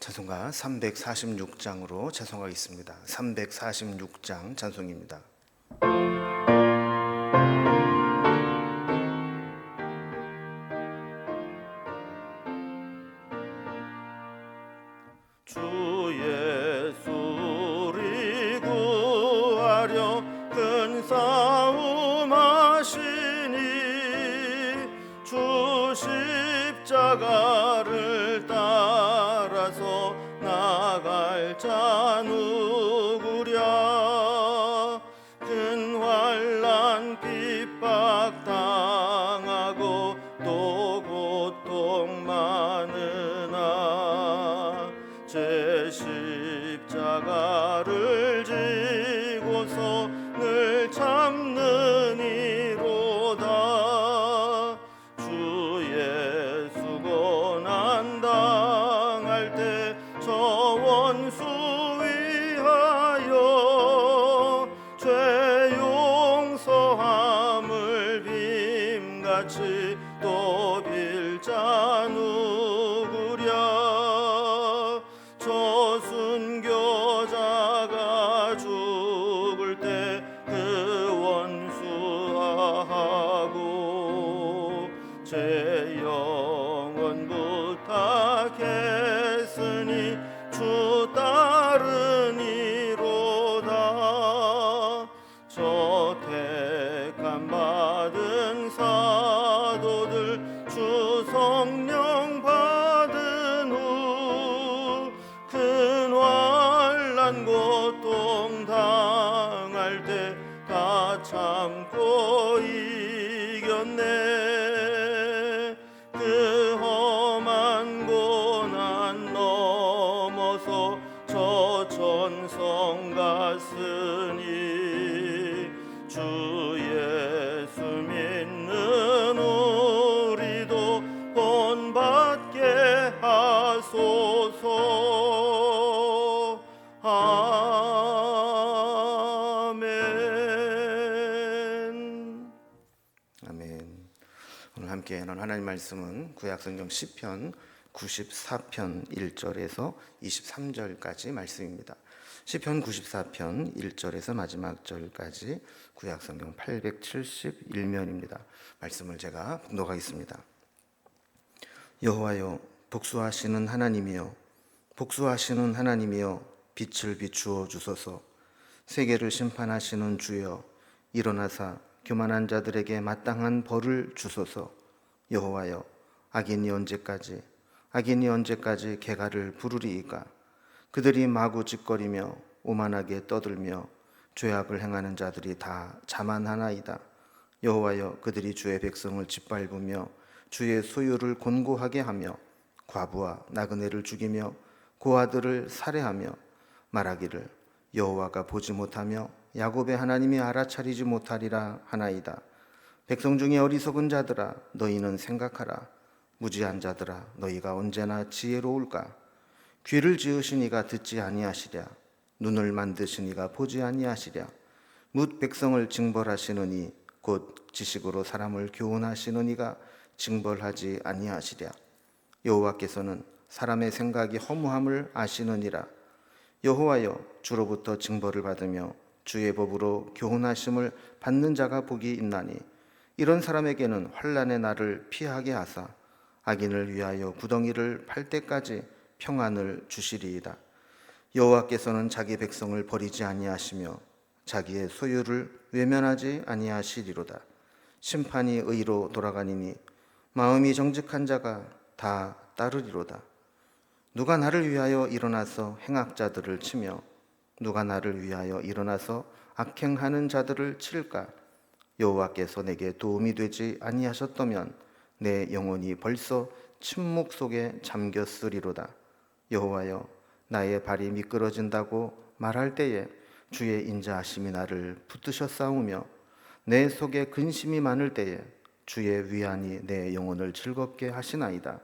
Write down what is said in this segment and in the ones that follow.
찬송가 346장으로 찬송하겠습니다. 346장 찬송입니다. 주 예수를 구하려 큰 싸움 하시니 주 십자가를 따라서 나갈 자 누구랴. 큰 환난 핍박 당하고 또 고통 많으나 제 십자가를 지고서 늘 참는 이로다. 주 예수 고난 당할 때 저 원수 위하여 죄 용서함을 빔같이 또 빌 자 누구랴. 저 순교자가 죽을 때 그 원수하고 제 영혼 부탁했으니 주 따르니로다. 저 택함 받은 사도들 주 성령 받은 후 큰 환난 고통 당할 때 다 참고 이겼네. 그 험한 고난 넘어서 저 천성 갔으니 주 예수 믿는 우리도 본받게 하소서. 아멘. 아멘. 오늘 함께 나눌 하나님 말씀은 구약성경 시편 94편 1절에서 23절까지 말씀입니다. 시편 94편 1절에서 마지막 절까지 구약성경 871면입니다. 말씀을 제가 봉독하겠습니다. 여호와여, 복수하시는 하나님이여, 복수하시는 하나님이여, 빛을 비추어 주소서. 세계를 심판하시는 주여, 일어나사 교만한 자들에게 마땅한 벌을 주소서. 여호와여, 악인이 언제까지 개가를 부르리이까. 그들이 마구 짓거리며 오만하게 떠들며 죄악을 행하는 자들이 다 자만하나이다. 여호와여, 그들이 주의 백성을 짓밟으며 주의 소유를 곤고하게 하며 과부와 나그네를 죽이며 고아들을 살해하며 말하기를 여호와가 보지 못하며 야곱의 하나님이 알아차리지 못하리라 하나이다. 백성 중에 어리석은 자들아, 너희는 생각하라. 무지한 자들아, 너희가 언제나 지혜로울까. 귀를 지으신 이가 듣지 아니하시랴. 눈을 만드신 이가 보지 아니하시랴. 뭇 백성을 징벌하시는 이, 곧 지식으로 사람을 교훈하시는 이가 징벌하지 아니하시랴. 여호와께서는 사람의 생각이 허무함을 아시느니라. 여호와여, 주로부터 징벌을 받으며 주의 법으로 교훈하심을 받는 자가 복이 있나니 이런 사람에게는 환난의 날을 피하게 하사 악인을 위하여 구덩이를 팔 때까지 평안을 주시리이다. 여호와께서는 자기 백성을 버리지 아니하시며 자기의 소유를 외면하지 아니하시리로다. 심판이 의로 돌아가니니 마음이 정직한 자가 다 따르리로다. 누가 나를 위하여 일어나서 행악자들을 치며 누가 나를 위하여 일어나서 악행하는 자들을 칠까. 여호와께서 내게 도움이 되지 아니하셨다면 내 영혼이 벌써 침묵 속에 잠겼으리로다. 여호와여, 나의 발이 미끄러진다고 말할 때에 주의 인자하심이 나를 붙드셨사오며 내 속에 근심이 많을 때에 주의 위안이 내 영혼을 즐겁게 하시나이다.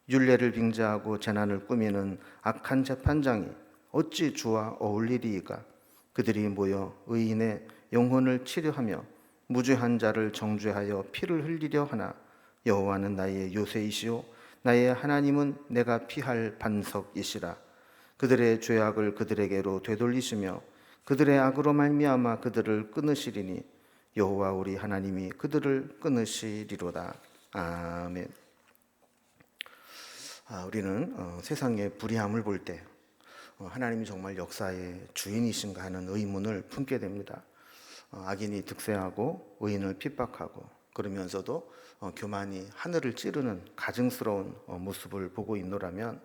율례를 빙자하고 재난을 꾸미는 악한 재판장이 어찌 주와 어울리리이까. 그들이 모여 의인의 영혼을 치려하며 무죄한 자를 정죄하여 피를 흘리려 하나. 여호와는 나의 요새이시오 나의 하나님은 내가 피할 반석이시라. 그들의 죄악을 그들에게로 되돌리시며 그들의 악으로 말미암아 그들을 끊으시리니 여호와 우리 하나님이 그들을 끊으시리로다. 아멘. 우리는 세상의 불의함을 볼 때 하나님이 정말 역사의 주인이신가 하는 의문을 품게 됩니다. 악인이 득세하고 의인을 핍박하고 그러면서도 교만이 하늘을 찌르는 가증스러운 모습을 보고 있노라면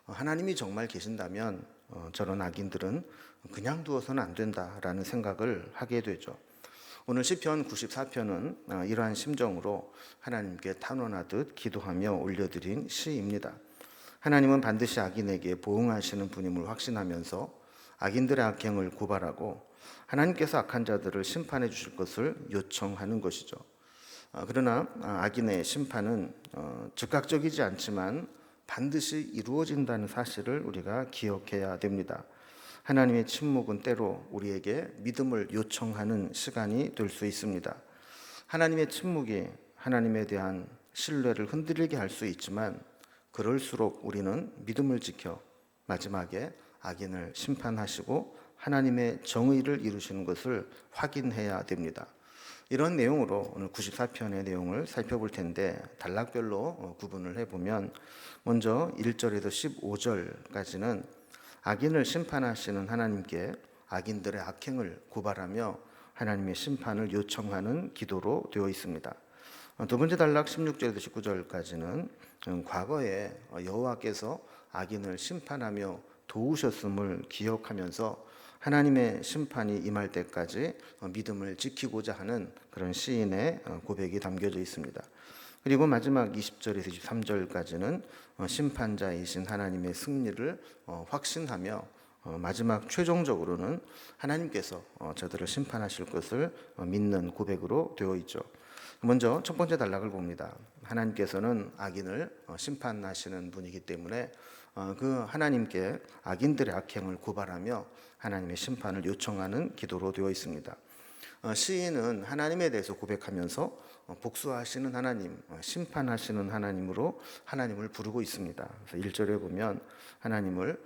하나님이 정말 계신다면 저런 악인들은 그냥 두어서는 안 된다라는 생각을 하게 되죠. 오늘 시편 94편은 이러한 심정으로 하나님께 탄원하듯 기도하며 올려드린 시입니다. 하나님은 반드시 악인에게 보응하시는 분임을 확신하면서 악인들의 악행을 고발하고 하나님께서 악한 자들을 심판해 주실 것을 요청하는 것이죠. 그러나 악인의 심판은 즉각적이지 않지만 반드시 이루어진다는 사실을 우리가 기억해야 됩니다. 하나님의 침묵은 때로 우리에게 믿음을 요청하는 시간이 될 수 있습니다. 하나님의 침묵이 하나님에 대한 신뢰를 흔들리게 할 수 있지만 그럴수록 우리는 믿음을 지켜 마지막에 악인을 심판하시고 하나님의 정의를 이루시는 것을 확인해야 됩니다. 이런 내용으로 오늘 94편의 내용을 살펴볼 텐데 단락별로 구분을 해보면 먼저 1절에서 15절까지는 악인을 심판하시는 하나님께 악인들의 악행을 고발하며 하나님의 심판을 요청하는 기도로 되어 있습니다. 두 번째 단락 16절에서 19절까지는 과거에 여호와께서 악인을 심판하며 도우셨음을 기억하면서 하나님의 심판이 임할 때까지 믿음을 지키고자 하는 그런 시인의 고백이 담겨져 있습니다. 그리고 마지막 20절에서 23절까지는 심판자이신 하나님의 승리를 확신하며 마지막 최종적으로는 하나님께서 저들을 심판하실 것을 믿는 고백으로 되어 있죠. 먼저 첫 번째 단락을 봅니다. 하나님께서는 악인을 심판하시는 분이기 때문에 그 하나님께 악인들의 악행을 고발하며 하나님의 심판을 요청하는 기도로 되어 있습니다. 시인은 하나님에 대해서 고백하면서 복수하시는 하나님, 심판하시는 하나님으로 하나님을 부르고 있습니다. 그래서 1절에 보면 하나님을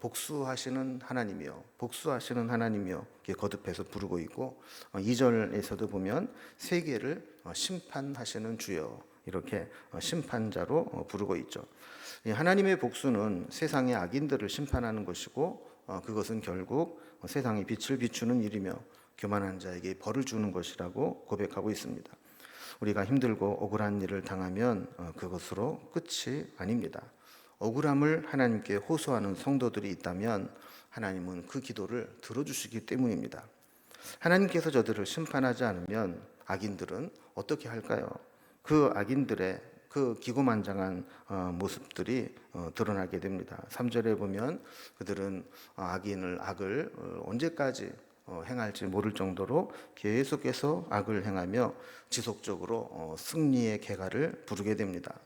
복수하시는 하나님이요, 복수하시는 하나님이요 이렇게 거듭해서 부르고 있고 2절에서도 보면 세계를 심판하시는 주여 이렇게 심판자로 부르고 있죠. 하나님의 복수는 세상의 악인들을 심판하는 것이고 그것은 결국 세상의 빛을 비추는 일이며 교만한 자에게 벌을 주는 것이라고 고백하고 있습니다. 우리가 힘들고 억울한 일을 당하면 그것으로 끝이 아닙니다. 억울함을 하나님께 호소하는 성도들이 있다면 하나님은 그 기도를 들어주시기 때문입니다. 하나님께서 저들을 심판하지 않으면 악인들은 어떻게 할까요? 그 악인들의 그 기고만장한 모습들이 드러나게 됩니다. 3절에 보면 그들은 악을 언제까지 행할지 모를 정도로 계속해서 악을 행하며 지속적으로 승리의 개가를 부르게 됩니다.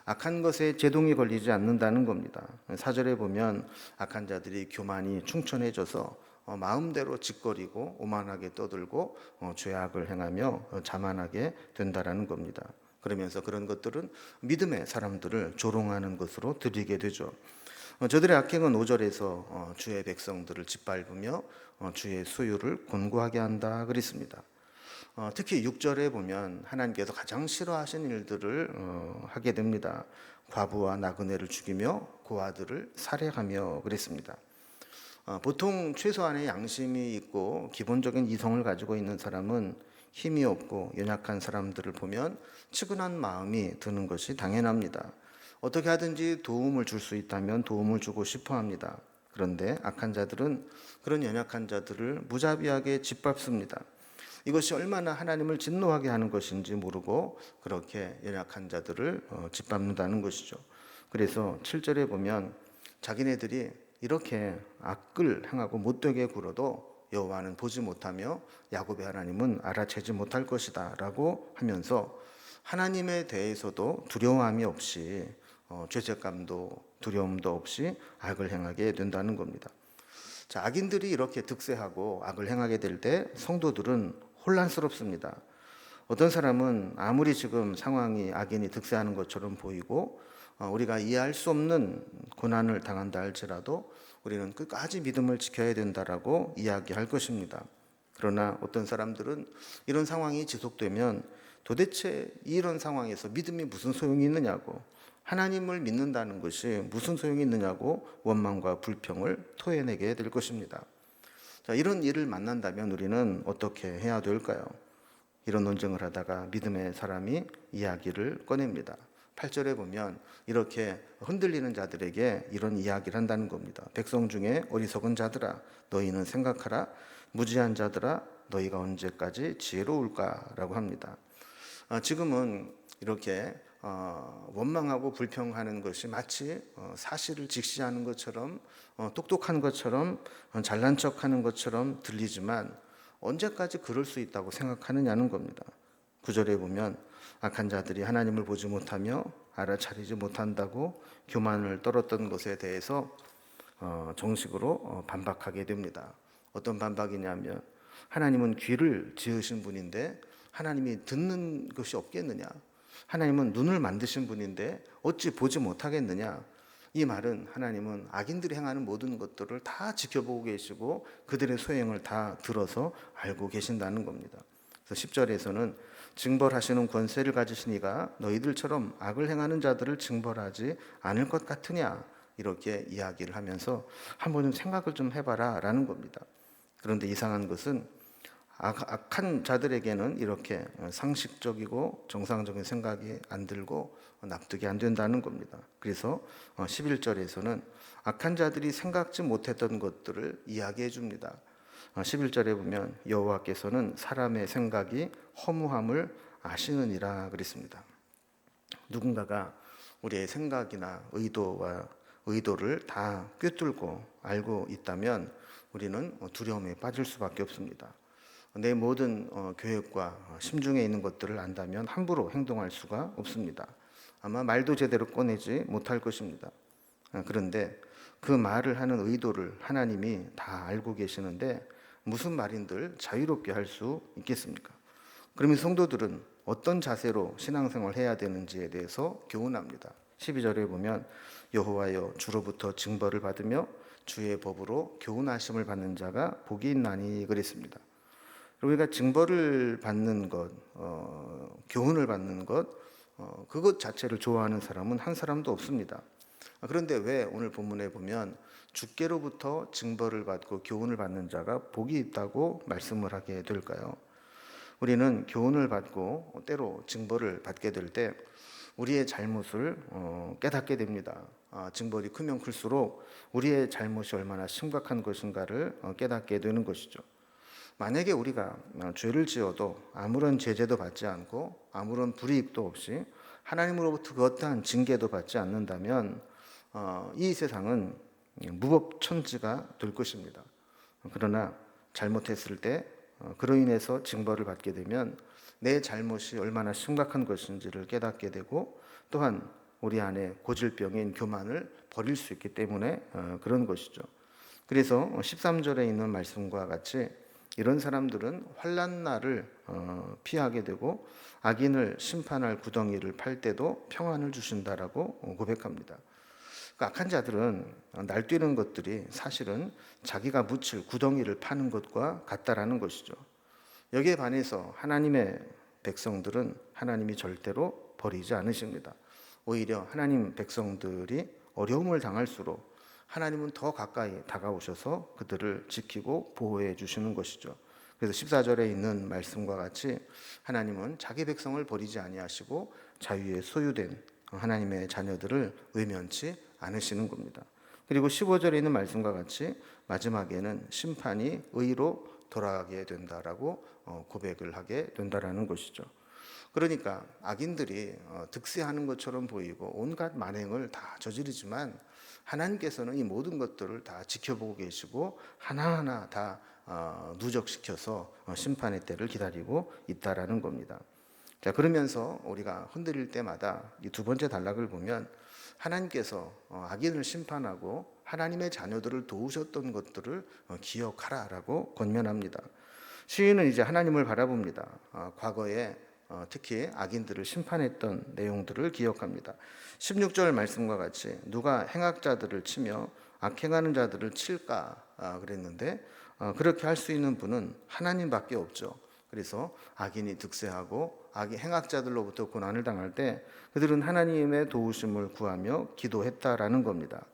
악한 것에 제동이 걸리지 않는다는 겁니다. 4절에 보면 악한 자들이 교만이 충천해져서 마음대로 짓거리고 오만하게 떠들고 죄악을 행하며 자만하게 된다라는 겁니다. 그러면서 그런 것들은 믿음의 사람들을 조롱하는 것으로 들리게 되죠. 저들의 악행은 5절에서 주의 백성들을 짓밟으며 주의 소유를 곤고하게 한다 그랬습니다. 특히 6절에 보면 하나님께서 가장 싫어하시는 일들을 하게 됩니다. 과부와 나그네를 죽이며 고아들을 살해하며 그랬습니다. 보통 최소한의 양심이 있고 기본적인 이성을 가지고 있는 사람은 힘이 없고 연약한 사람들을 보면 측은한 마음이 드는 것이 당연합니다. 어떻게 하든지 도움을 줄 수 있다면 도움을 주고 싶어 합니다. 그런데 악한 자들은 그런 연약한 자들을 무자비하게 짓밟습니다. 이것이 얼마나 하나님을 진노하게 하는 것인지 모르고 그렇게 연약한 자들을 짓밟는다는 것이죠. 그래서 7절에 보면 자기네들이 이렇게 악을 행하고 못되게 굴어도 여호와는 보지 못하며 야곱의 하나님은 알아채지 못할 것이다 라고 하면서 하나님에 대해서도 두려움이 없이 죄책감도 두려움도 없이 악을 행하게 된다는 겁니다. 자, 악인들이 이렇게 득세하고 악을 행하게 될 때 성도들은 혼란스럽습니다. 어떤 사람은 아무리 지금 상황이 악인이 득세하는 것처럼 보이고 우리가 이해할 수 없는 고난을 당한다 할지라도 우리는 끝까지 믿음을 지켜야 된다라고 이야기할 것입니다. 그러나 어떤 사람들은 이런 상황이 지속되면 도대체 이런 상황에서 믿음이 무슨 소용이 있느냐고, 하나님을 믿는다는 것이 무슨 소용이 있느냐고 원망과 불평을 토해내게 될 것입니다. 자, 이런 일을 만난다면 우리는 어떻게 해야 될까요? 이런 논쟁을 하다가 믿음의 사람이 이야기를 꺼냅니다. 8절에 보면 이렇게 흔들리는 자들에게 이런 이야기를 한다는 겁니다. 백성 중에 어리석은 자들아, 너희는 생각하라. 무지한 자들아, 너희가 언제까지 지혜로울까라고 합니다. 지금은 이렇게 원망하고 불평하는 것이 마치 사실을 직시하는 것처럼, 똑똑한 것처럼, 잘난 척하는 것처럼 들리지만 언제까지 그럴 수 있다고 생각하느냐는 겁니다. 9절에 보면 악한 자들이 하나님을 보지 못하며 알아차리지 못한다고 교만을 떨었던 것에 대해서 정식으로 반박하게 됩니다. 어떤 반박이냐면, 하나님은 귀를 지으신 분인데 하나님이 듣는 것이 없겠느냐? 하나님은 눈을 만드신 분인데 어찌 보지 못하겠느냐? 이 말은 하나님은 악인들이 행하는 모든 것들을 다 지켜보고 계시고 그들의 소행을 다 들어서 알고 계신다는 겁니다. 그래서 10절에서는 징벌하시는 권세를 가지신 이가 너희들처럼 악을 행하는 자들을 징벌하지 않을 것 같으냐? 이렇게 이야기를 하면서 한번 좀 생각을 좀 해봐라 라는 겁니다. 그런데 이상한 것은 악한 자들에게는 이렇게 상식적이고 정상적인 생각이 안 들고 납득이 안 된다는 겁니다. 그래서 11절에서는 악한 자들이 생각지 못했던 것들을 이야기해 줍니다. 11절에 보면 여호와께서는 사람의 생각이 허무함을 아시느니라 그랬습니다. 누군가가 우리의 생각이나 의도를 다 꿰뚫고 알고 있다면 우리는 두려움에 빠질 수밖에 없습니다. 내 모든 계획과 심중에 있는 것들을 안다면 함부로 행동할 수가 없습니다. 아마 말도 제대로 꺼내지 못할 것입니다. 그런데 그 말을 하는 의도를 하나님이 다 알고 계시는데 무슨 말인들 자유롭게 할 수 있겠습니까? 그러면 성도들은 어떤 자세로 신앙생활을 해야 되는지에 대해서 교훈합니다. 12절에 보면 여호와여, 주로부터 징벌을 받으며 주의 법으로 교훈하심을 받는 자가 복이 있나니 그랬습니다. 우리가 징벌을 받는 것, 교훈을 받는 것, 그것 자체를 좋아하는 사람은 한 사람도 없습니다. 그런데 왜 오늘 본문에 보면 주께로부터 징벌을 받고 교훈을 받는 자가 복이 있다고 말씀을 하게 될까요? 우리는 교훈을 받고 때로 징벌을 받게 될 때 우리의 잘못을 깨닫게 됩니다. 징벌이 크면 클수록 우리의 잘못이 얼마나 심각한 것인가를 깨닫게 되는 것이죠. 만약에 우리가 죄를 지어도 아무런 제재도 받지 않고 아무런 불이익도 없이 하나님으로부터 그 어떠한 징계도 받지 않는다면 이 세상은 무법천지가 될 것입니다. 그러나 잘못했을 때 그로 인해서 징벌을 받게 되면 내 잘못이 얼마나 심각한 것인지를 깨닫게 되고 또한 우리 안에 고질병인 교만을 버릴 수 있기 때문에 그런 것이죠. 그래서 13절에 있는 말씀과 같이 이런 사람들은 환난 날을 피하게 되고 악인을 심판할 구덩이를 팔 때도 평안을 주신다라고 고백합니다. 악한 자들은 날뛰는 것들이 사실은 자기가 묻힐 구덩이를 파는 것과 같다라는 것이죠. 여기에 반해서 하나님의 백성들은 하나님이 절대로 버리지 않으십니다. 오히려 하나님 백성들이 어려움을 당할수록 하나님은 더 가까이 다가오셔서 그들을 지키고 보호해 주시는 것이죠. 그래서 14절에 있는 말씀과 같이 하나님은 자기 백성을 버리지 아니하시고 자유의 소유된 하나님의 자녀들을 외면치 않으시는 겁니다. 그리고 15절에 있는 말씀과 같이 마지막에는 심판이 의로 돌아가게 된다라고 고백을 하게 된다라는 것이죠. 그러니까 악인들이 득세하는 것처럼 보이고 온갖 만행을 다 저지르지만 하나님께서는 이 모든 것들을 다 지켜보고 계시고 하나하나 다 누적시켜서 심판의 때를 기다리고 있다라는 겁니다. 자, 그러면서 우리가 흔들릴 때마다 이 두 번째 단락을 보면 하나님께서 악인을 심판하고 하나님의 자녀들을 도우셨던 것들을 기억하라라고 권면합니다. 시인은 이제 하나님을 바라봅니다. 과거에 특히 악인들을 심판했던 내용들을 기억합니다. 16절 말씀과 같이 누가 행악자들을 치며 악행하는 자들을 칠까 그랬는데 그렇게 할 수 있는 분은 하나님밖에 없죠. 그래서 악인이 득세하고 행악자들로부터 고난을 당할 때 그들은 하나님의 도우심을 구하며 기도했다라는 겁니다.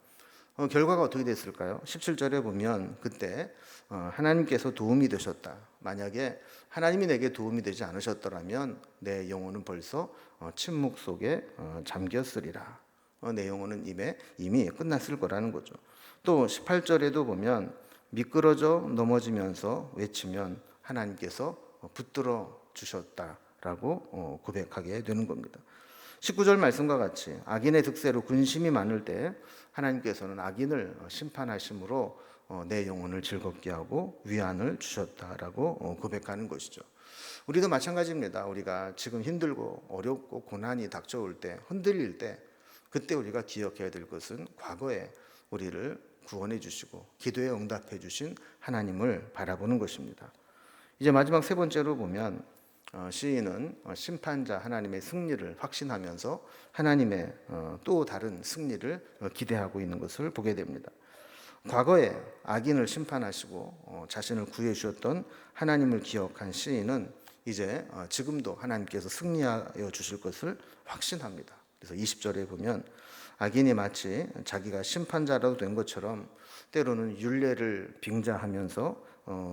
결과가 어떻게 됐을까요? 17절에 보면 그때 하나님께서 도움이 되셨다. 만약에 하나님이 내게 도움이 되지 않으셨더라면 내 영혼은 벌써 침묵 속에 잠겼으리라. 내 영혼은 이미 끝났을 거라는 거죠. 또 18절에도 보면 미끄러져 넘어지면서 외치면 하나님께서 붙들어 주셨다라고 고백하게 되는 겁니다. 19절 말씀과 같이 악인의 득세로 근심이 많을 때 하나님께서는 악인을 심판하심으로 내 영혼을 즐겁게 하고 위안을 주셨다라고 고백하는 것이죠. 우리도 마찬가지입니다. 우리가 지금 힘들고 어렵고 고난이 닥쳐올 때, 흔들릴 때 그때 우리가 기억해야 될 것은 과거에 우리를 구원해 주시고 기도에 응답해 주신 하나님을 바라보는 것입니다. 이제 마지막 세 번째로 보면 시인은 심판자 하나님의 승리를 확신하면서 하나님의 또 다른 승리를 기대하고 있는 것을 보게 됩니다. 과거에 악인을 심판하시고 자신을 구해 주셨던 하나님을 기억한 시인은 이제 지금도 하나님께서 승리하여 주실 것을 확신합니다. 그래서 20절에 보면 악인이 마치 자기가 심판자라도 된 것처럼 때로는 율례를 빙자하면서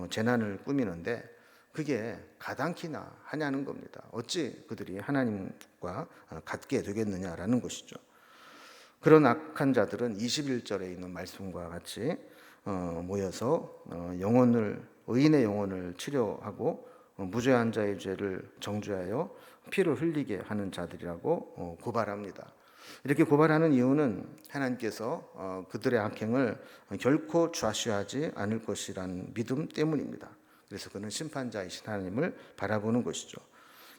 재난을 꾸미는데 그게 가당키나 하냐는 겁니다. 어찌 그들이 하나님과 같게 되겠느냐라는 것이죠. 그런 악한 자들은 21절에 있는 말씀과 같이 모여서 의인의 영혼을 치료하고 무죄한 자의 죄를 정죄하여 피를 흘리게 하는 자들이라고 고발합니다. 이렇게 고발하는 이유는 하나님께서 그들의 악행을 결코 좌시하지 않을 것이라는 믿음 때문입니다. 그래서 그는 심판자이신 하나님을 바라보는 것이죠.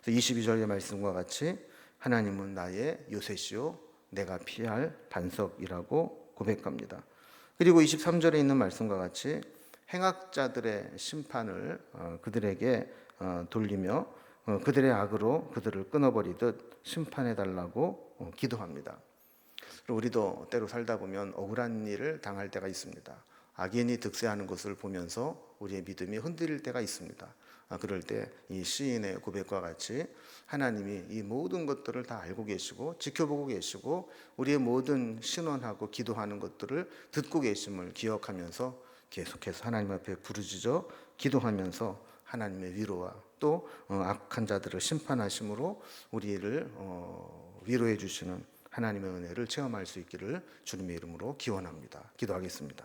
22절의 말씀과 같이 하나님은 나의 요새시요 내가 피할 반석이라고 고백합니다. 그리고 23절에 있는 말씀과 같이 행악자들의 심판을 그들에게 돌리며 그들의 악으로 그들을 끊어버리듯 심판해달라고 기도합니다. 우리도 때로 살다 보면 억울한 일을 당할 때가 있습니다. 악인이 득세하는 것을 보면서 우리의 믿음이 흔들릴 때가 있습니다. 그럴 때 이 시인의 고백과 같이 하나님이 이 모든 것들을 다 알고 계시고 지켜보고 계시고 우리의 모든 신원하고 기도하는 것들을 듣고 계심을 기억하면서 계속해서 하나님 앞에 부르짖어 기도하면서 하나님의 위로와 또 악한 자들을 심판하심으로 우리를 위로해 주시는 하나님의 은혜를 체험할 수 있기를 주님의 이름으로 기원합니다. 기도하겠습니다.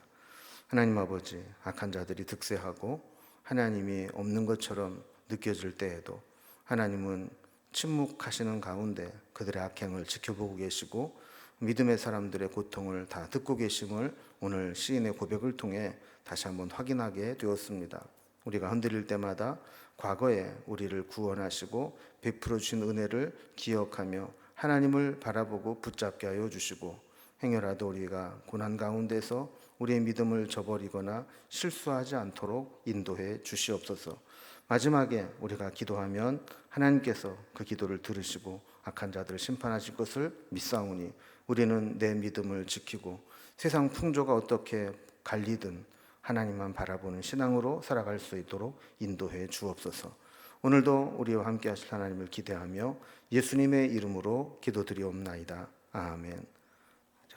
하나님 아버지, 악한 자들이 득세하고 하나님이 없는 것처럼 느껴질 때에도 하나님은 침묵하시는 가운데 그들의 악행을 지켜보고 계시고 믿음의 사람들의 고통을 다 듣고 계심을 오늘 시인의 고백을 통해 다시 한번 확인하게 되었습니다. 우리가 흔들릴 때마다 과거에 우리를 구원하시고 베풀어 주신 은혜를 기억하며 하나님을 바라보고 붙잡게 하여 주시고 행여라도 우리가 고난 가운데서 우리의 믿음을 저버리거나 실수하지 않도록 인도해 주시옵소서. 마지막에 우리가 기도하면 하나님께서 그 기도를 들으시고 악한 자들을 심판하실 것을 믿사오니 우리는 내 믿음을 지키고 세상 풍조가 어떻게 갈리든 하나님만 바라보는 신앙으로 살아갈 수 있도록 인도해 주옵소서. 오늘도 우리와 함께 하실 하나님을 기대하며 예수님의 이름으로 기도드리옵나이다. 아멘.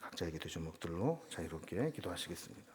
각자의 기도 제목들로 자유롭게 기도하시겠습니다.